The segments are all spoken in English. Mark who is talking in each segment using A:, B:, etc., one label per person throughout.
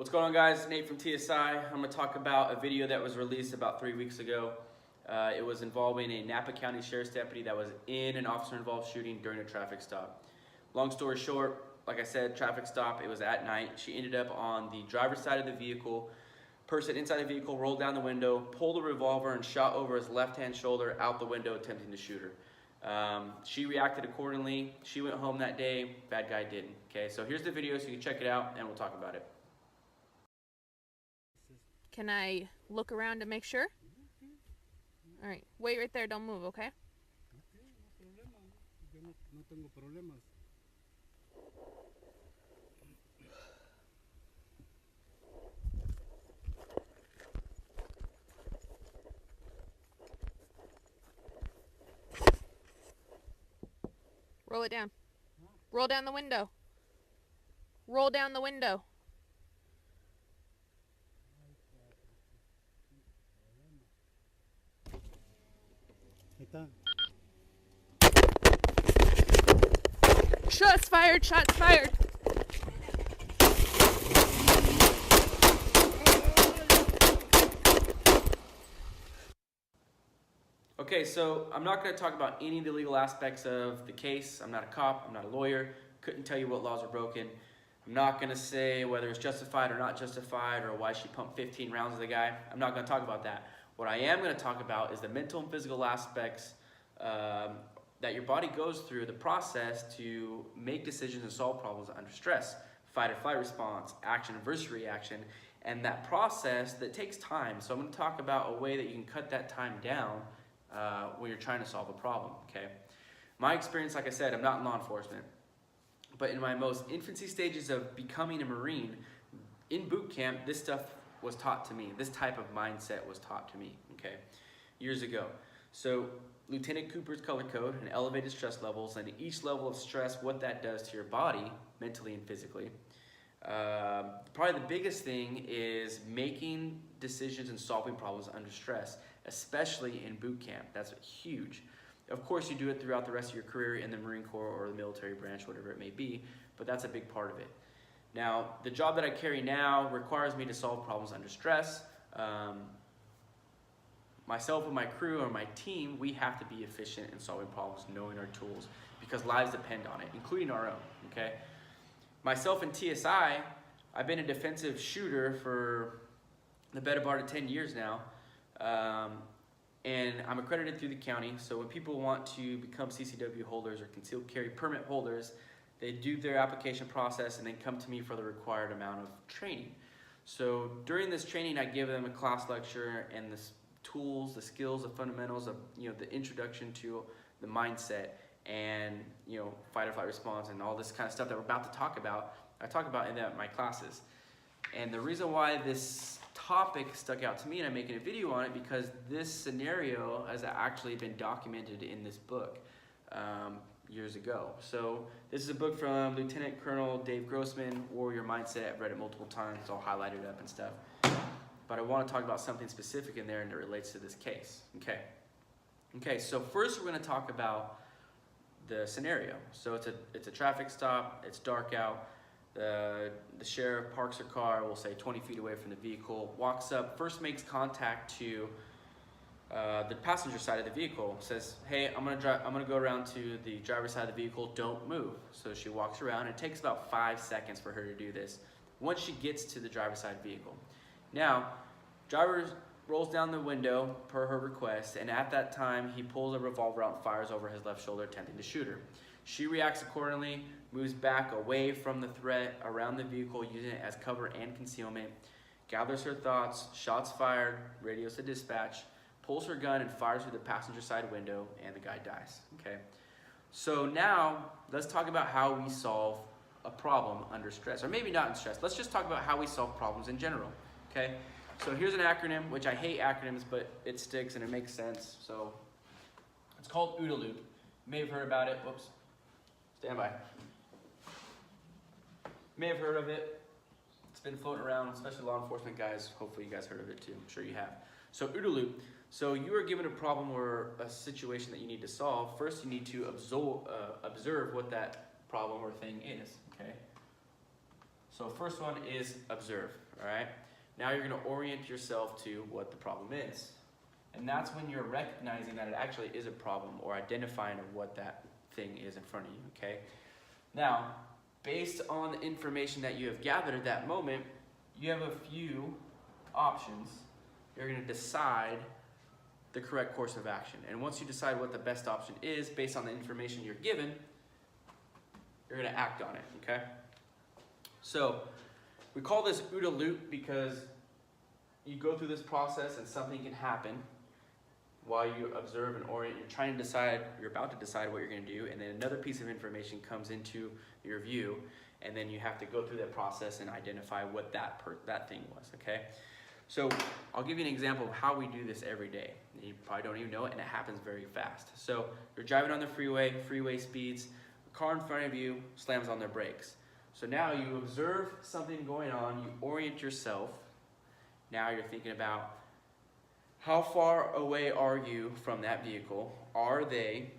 A: What's going on, guys? Nate from TSI. I'm going to talk about a video that was released about 3 weeks ago. It was involving a Napa County Sheriff's deputy that was in an officer-involved shooting during a traffic stop. Long story short, like I said, traffic stop, it was at night. She ended up on the driver's side of the vehicle. Person inside the vehicle rolled down the window, pulled a revolver, and shot over his left-hand shoulder out the window, attempting to shoot her. She reacted accordingly. She went home that day. Bad guy didn't. Okay, so here's the video so you can check it out and we'll talk about it.
B: Can I look around to make sure? All right, wait right there, don't move, okay?
C: No tengo problemas.
B: Roll it down. Roll down the window. Roll down the window.
C: Ahí está.
B: Shots fired, shots fired.
A: Okay, so I'm not going to talk about any of the legal aspects of the case. I'm not a cop, I'm not a lawyer, couldn't tell you what laws are broken. I'm not going to say whether it's justified or not justified or why she pumped 15 rounds of the guy. I'm not going to talk about that. What I am going to talk about is the mental and physical aspects that your body goes through, the process to make decisions and solve problems under stress. Fight or flight response, action versus reaction, and that process that takes time. So I'm going to talk about a way that you can cut that time down when you're trying to solve a problem, okay? My experience, like I said, I'm not in law enforcement, but in my most infancy stages of becoming a Marine, in boot camp, this stuff was taught to me. This type of mindset was taught to me, okay, years ago. So Lieutenant Cooper's color code and elevated stress levels, and each level of stress, what that does to your body, mentally and physically. Probably the biggest thing is making decisions and solving problems under stress, especially in boot camp. That's huge. Of course, you do it throughout the rest of your career in the Marine Corps or the military branch, whatever it may be, but that's a big part of it. Now, the job that I carry now requires me to solve problems under stress. Myself and my crew or my team, we have to be efficient in solving problems, knowing our tools, because lives depend on it, including our own, okay? Myself and TSI, I've been a defensive shooter for the better part of 10 years now, and I'm accredited through the county, so when people want to become CCW holders or concealed carry permit holders, they do their application process and then come to me for the required amount of training. So during this training, I give them a class lecture and the tools, the skills, the fundamentals of, the introduction to the mindset and, fight or flight response and all this kind of stuff that we're about to talk about. I talk about in my classes. And the reason why this topic stuck out to me, and I'm making a video on it, because this scenario has actually been documented in this book years ago. So this is a book from Lieutenant Colonel Dave Grossman, Warrior Mindset. I've read it multiple times, it's all highlighted up and stuff. But I want to talk about something specific in there and it relates to this case. Okay, so first we're going to talk about the scenario. So it's a traffic stop, it's dark out. The sheriff parks her car, we'll say 20 feet away from the vehicle, walks up, first makes contact to the passenger side of the vehicle, says, hey, I'm gonna go around to the driver's side of the vehicle, don't move. So she walks around, and it takes about 5 seconds for her to do this once she gets to the driver's side vehicle. Now, driver rolls down the window per her request, and at that time, he pulls a revolver out and fires over his left shoulder, attempting to shoot her. She reacts accordingly, moves back away from the threat around the vehicle, using it as cover and concealment, gathers her thoughts, shots fired, radios to dispatch, pulls her gun and fires through the passenger side window, and the guy dies, okay? So now, let's talk about how we solve a problem under stress, or maybe not in stress. Let's just talk about how we solve problems in general, okay? So here's an acronym, which I hate acronyms, but it sticks and it makes sense. So it's called OODA loop. You may have heard about it. Whoops. Stand by. You may have heard of it. It's been floating around, especially law enforcement guys. Hopefully you guys heard of it too. I'm sure you have. So OODA loop. So you are given a problem or a situation that you need to solve. First, you need to observe what that problem or thing is, okay? So first one is observe, all right? Now you're gonna orient yourself to what the problem is. And that's when you're recognizing that it actually is a problem or identifying what that thing is in front of you, okay? Now, based on the information that you have gathered at that moment, you have a few options. You're gonna decide the correct course of action. And once you decide what the best option is based on the information you're given, you're gonna act on it, okay? So, we call this OODA loop because you go through this process and something can happen while you observe and orient. You're trying to decide, you're about to decide what you're gonna do, and then another piece of information comes into your view, and then you have to go through that process and identify what that thing was, okay? So I'll give you an example of how we do this every day. You probably don't even know it, and it happens very fast. So you're driving on the freeway speeds, a car in front of you slams on their brakes. So now you observe something going on, you orient yourself. Now you're thinking about how far away are you from that vehicle? Are they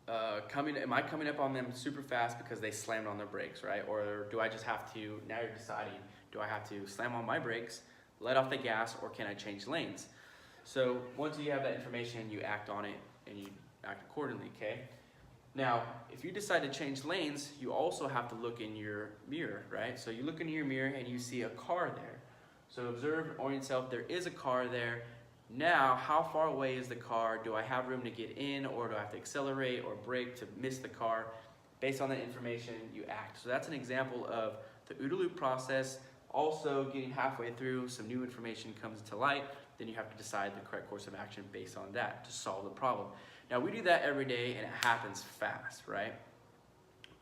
A: am I coming up on them super fast because they slammed on their brakes, right? Or do I just have to, now you're deciding, do I have to slam on my brakes, let off the gas, or can I change lanes? So once you have that information, you act on it and you act accordingly, okay? Now, if you decide to change lanes, you also have to look in your mirror, right? So you look in your mirror and you see a car there. So observe and orient yourself, there is a car there. Now, how far away is the car? Do I have room to get in, or do I have to accelerate or brake to miss the car? Based on that information, you act. So that's an example of the OODA loop process. Also, getting halfway through, some new information comes to light, then you have to decide the correct course of action based on that to solve the problem. Now, we do that every day, and it happens fast, right?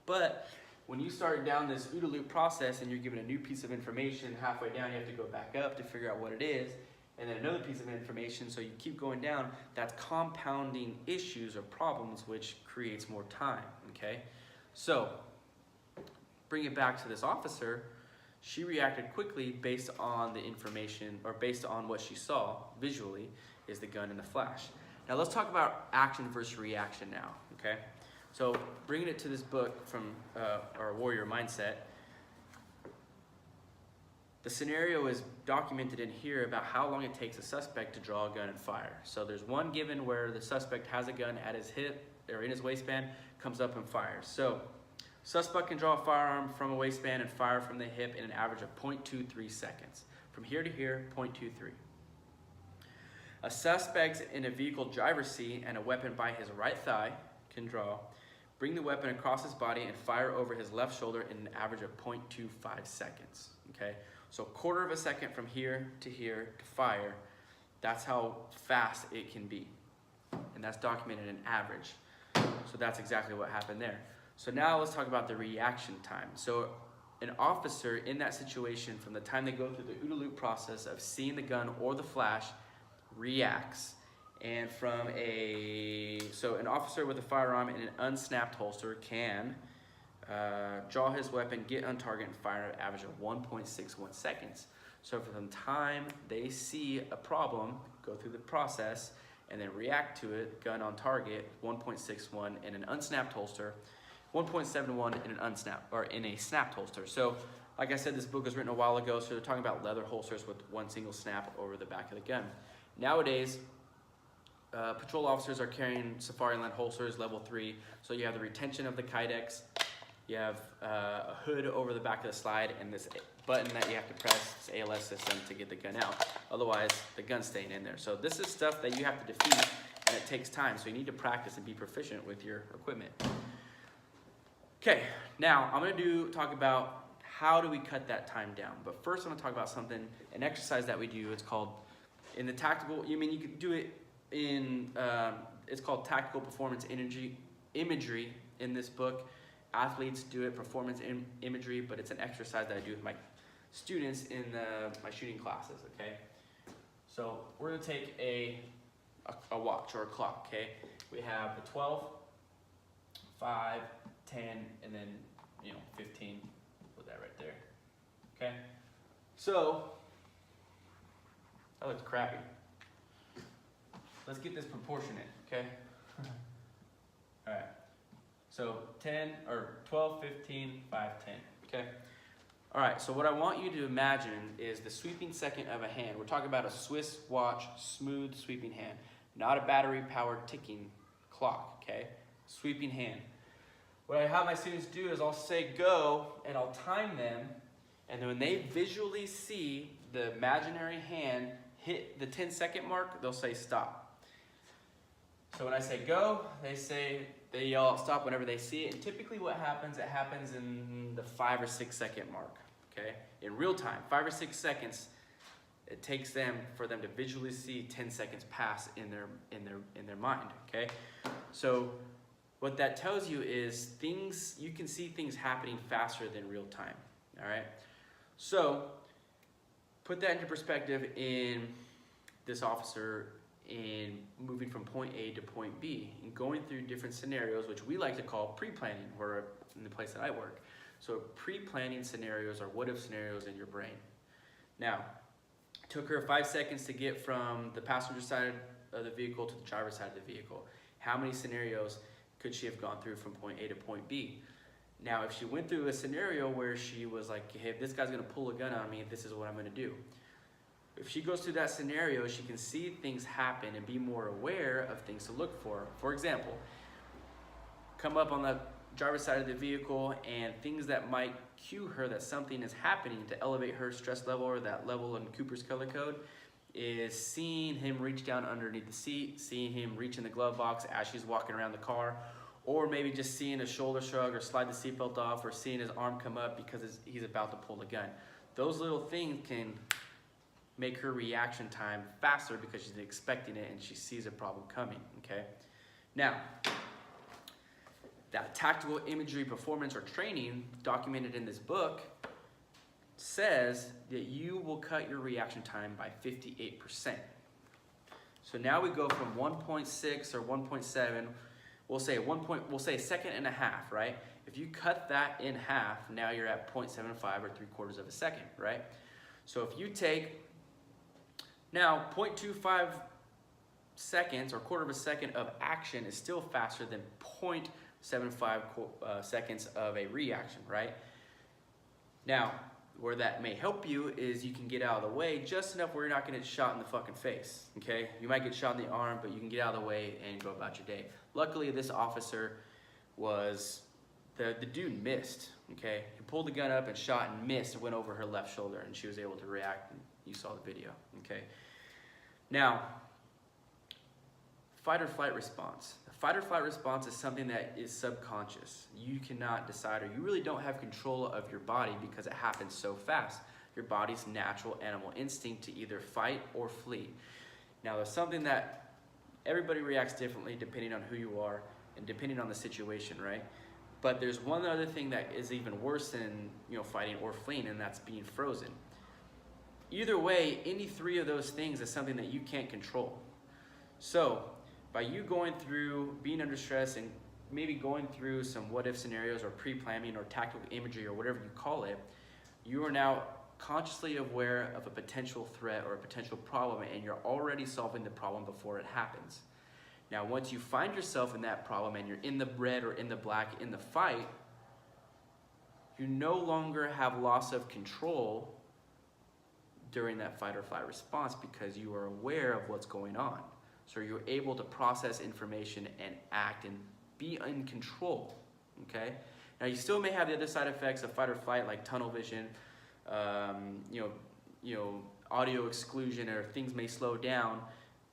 A: But when you start down this OODA loop process and you're given a new piece of information, halfway down you have to go back up to figure out what it is, and then another piece of information, so you keep going down, that's compounding issues or problems, which creates more time, okay? So, bring it back to this officer. She reacted quickly based on the information, or based on what she saw visually, is the gun and the flash. Now let's talk about action versus reaction now, okay? So, bringing it to this book from our Warrior Mindset, the scenario is documented in here about how long it takes a suspect to draw a gun and fire. So there's one given where the suspect has a gun at his hip or in his waistband, comes up and fires. So suspect can draw a firearm from a waistband and fire from the hip in an average of 0.23 seconds. From here to here, 0.23. A suspect in a vehicle driver's seat and a weapon by his right thigh can draw, bring the weapon across his body and fire over his left shoulder in an average of 0.25 seconds, okay? So a quarter of a second from here to fire, that's how fast it can be. And that's documented in average. So that's exactly what happened there. So now let's talk about the reaction time. So an officer in that situation, from the time they go through the OODA loop process of seeing the gun or the flash, reacts. And so an officer with a firearm in an unsnapped holster can draw his weapon, get on target, and fire at an average of 1.61 seconds. So from the time they see a problem, go through the process, and then react to it, gun on target, 1.61 in an unsnapped holster, 1.71 in a snapped holster. So, like I said, this book was written a while ago, so they're talking about leather holsters with one single snap over the back of the gun. Nowadays, patrol officers are carrying Safariland holsters, level 3, so you have the retention of the kydex, you have a hood over the back of the slide, and this button that you have to press, this ALS system, to get the gun out. Otherwise, the gun's staying in there. So this is stuff that you have to defeat, and it takes time, so you need to practice and be proficient with your equipment. Okay, now I'm gonna talk about how do we cut that time down. But first I'm gonna talk about something, an exercise that we do. It's called, in the tactical, you can do it in, it's called tactical performance imagery in this book. Athletes do it, performance imagery, but it's an exercise that I do with my students in my shooting classes, okay? So we're gonna take a watch or a clock, okay? We have the 12, 5, 10, and then 15. Put that right there. Okay. So that looks crappy. Let's get this proportionate. Okay. All right. So 10 or 12, 15, 5, 10. Okay. All right, so what I want you to imagine is the sweeping second of a hand. We're talking about a Swiss watch, smooth sweeping hand, not a battery-powered ticking clock, okay? Sweeping hand. What I have my students do is I'll say go, and I'll time them, and then when they visually see the imaginary hand hit the 10-second mark, they'll say stop. So when I say go, they yell out stop whenever they see it, and typically what happens, it happens in the 5 or 6 second mark, okay? In real time, 5 or 6 seconds, it takes them for them to visually see 10 seconds pass in their mind, okay? So what that tells you is you can see things happening faster than real time, all right? So put that into perspective in this officer in moving from point A to point B and going through different scenarios, which we like to call pre-planning, or in the place that I work. So pre-planning scenarios are what-if scenarios in your brain. Now, it took her 5 seconds to get from the passenger side of the vehicle to the driver's side of the vehicle. How many scenarios could she have gone through from point A to point B? Now, if she went through a scenario where she was like, hey, if this guy's gonna pull a gun on me, this is what I'm gonna do. If she goes through that scenario, she can see things happen and be more aware of things to look for. For example, come up on the driver's side of the vehicle and things that might cue her that something is happening to elevate her stress level, or that level in Cooper's color code, is seeing him reach down underneath the seat, seeing him reach in the glove box as she's walking around the car, or maybe just seeing a shoulder shrug or slide the seatbelt off, or seeing his arm come up because he's about to pull the gun. Those little things can make her reaction time faster because she's expecting it and she sees a problem coming, okay? Now, that tactical imagery performance or training documented in this book says that you will cut your reaction time by 58%. So now we go from 1.6 or 1.7, we'll say a second and a half, right? If you cut that in half, now you're at 0.75 or 3/4 of a second, right? So if you take now 0.25 seconds or 1/4 of a second of action is still faster than 0.75 seconds of a reaction, right? Now, where that may help you is you can get out of the way just enough where you're not gonna get shot in the fucking face, okay? You might get shot in the arm, but you can get out of the way and go about your day. Luckily, this officer the dude missed, okay? He pulled the gun up and shot and missed and went over her left shoulder, and she was able to react, and you saw the video, okay? Now, fight or flight response. The fight or flight response is something that is subconscious. You cannot decide, or you really don't have control of your body because it happens so fast. Your body's natural animal instinct to either fight or flee. Now, there's something that everybody reacts differently depending on who you are and depending on the situation, right? But there's one other thing that is even worse than, fighting or fleeing, and that's being frozen. Either way, any three of those things is something that you can't control. So, by you going through being under stress and maybe going through some what-if scenarios or pre-planning or tactical imagery or whatever you call it, you are now consciously aware of a potential threat or a potential problem, and you're already solving the problem before it happens. Now, once you find yourself in that problem and you're in the red or in the black in the fight, you no longer have loss of control during that fight or flight response because you are aware of what's going on. So you're able to process information and act and be in control, okay? Now, you still may have the other side effects of fight or flight, like tunnel vision, audio exclusion, or things may slow down,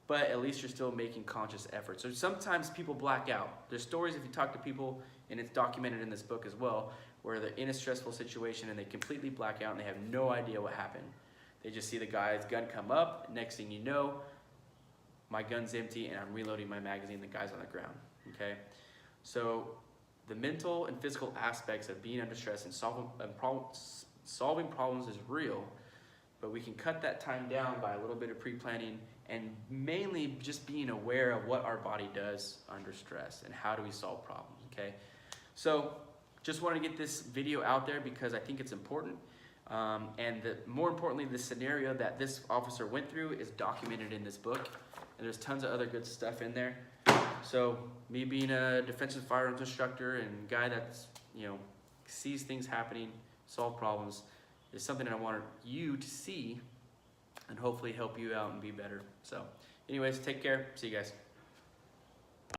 A: but at least you're still making conscious efforts. So sometimes people black out. There's stories, if you talk to people, and it's documented in this book as well, where they're in a stressful situation and they completely black out and they have no idea what happened. They just see the guy's gun come up. Next thing you know, my gun's empty and I'm reloading my magazine, the guy's on the ground, okay? So the mental and physical aspects of being under stress and solving problems is real, but we can cut that time down by a little bit of pre-planning and mainly just being aware of what our body does under stress and how do we solve problems, okay? So just want to get this video out there because I think it's important. And more importantly, the scenario that this officer went through is documented in this book, and there's tons of other good stuff in there. So me being a defensive firearms instructor and guy that's, sees things happening, solve problems, is something I wanted you to see and hopefully help you out and be better. So anyways, take care. See you guys.